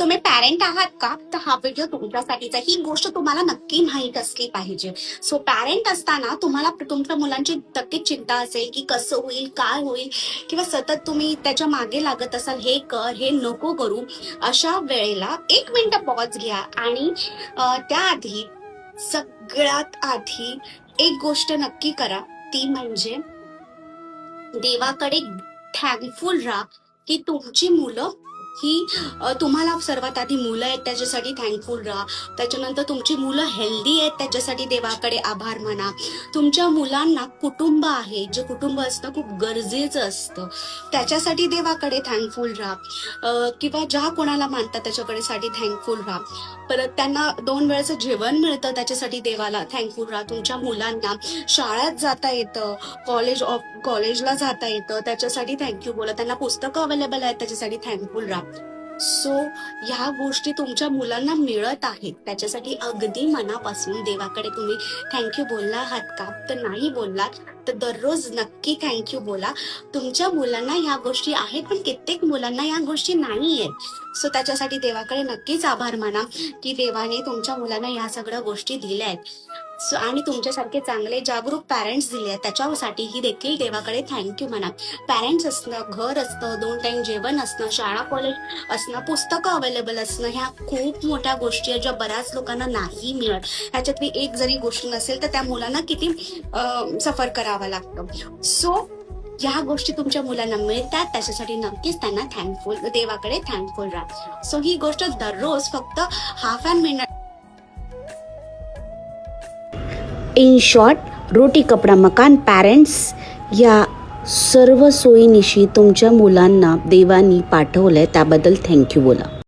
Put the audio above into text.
तुम्ही पॅरेंट आहात का, तर हा व्हिडिओ तुमच्यासाठीच आहे. ही गोष्ट तुम्हाला नक्की माहीत असली पाहिजे. सो पॅरेंट असताना तुम्हाला तुमच्या मुलांची नक्कीच चिंता असेल की कसं होईल, काय होईल, किंवा सतत तुम्ही त्याच्या मागे लागत असाल, हे कर, हे नको करू. अशा वेळेला 1 मिनिट पॉज घ्या आणि त्याआधी सगळ्यात आधी एक गोष्ट नक्की करा, ती म्हणजे देवाकडे थँकफुल राहा की तुमची मुलं ही तुम्हाला सर्वात आधी मुलं आहेत त्याच्यासाठी थँकफुल राहा. त्याच्यानंतर तुमची मुलं हेल्दी आहेत त्याच्यासाठी देवाकडे आभार म्हणा. तुमच्या मुलांना कुटुंब आहे, जे कुटुंब असणं खूप गरजेचं असतं, त्याच्यासाठी देवाकडे थँकफुल राहा. किंवा ज्या कोणाला मानतात त्याच्याकडे साठी थँकफुल राहा. परत त्यांना 2 वेळेचं जेवण मिळतं त्याच्यासाठी देवाला थँकफुल राहा. तुमच्या मुलांना शाळेत जाता येतं, कॉलेजला जाता येतं, त्याच्यासाठी थँक्यू बोला. त्यांना पुस्तकं अवेलेबल आहेत त्याच्यासाठी थँकफुल राहा. सो ह्या गोष्टी तुमच्या मुलांना मिळत आहेत त्याच्यासाठी अगदी मनापासून देवाकडे तुम्ही थँक्यू बोलला आहात का, तर नाही बोललात तर दररोज नक्की थँक्यू बोला. तुमच्या मुलांना ह्या गोष्टी आहेत, पण कित्येक मुलांना ह्या गोष्टी नाही आहेत. सो त्याच्यासाठी देवाकडे नक्कीच आभार माना की देवाने तुमच्या मुलांना ह्या सगळ्या गोष्टी दिल्या आहेत. आणि तुमच्यासारखे चांगले जागरूक पॅरेंट्स दिले आहेत त्याच्यासाठी देखील देवाकडे थँक्यू म्हणा. पॅरेंट्स असणं, घर असतं, 2 टाइम जेवण असणं, शाळा कॉलेज असणं, पुस्तकं अवेलेबल असणं, ह्या खूप मोठ्या गोष्टी आहेत ज्या बऱ्याच लोकांना नाही मिळत. ह्याच्यातली एक जरी गोष्ट नसेल तर त्या मुलांना किती सफर करावं लागतं. सो ह्या गोष्टी तुमच्या मुलांना मिळतात त्याच्यासाठी नक्कीच त्यांना थँकफुल, देवाकडे थँकफुल राहा. सो ही गोष्ट दररोज फक्त half an minute. In short, रोटी कपडा मकान पॅरेंट्स या सर्व सोयीनिशी तुमच्या मुलांना देवानी पाठवलंय त्याबद्दल थँक्यू बोला.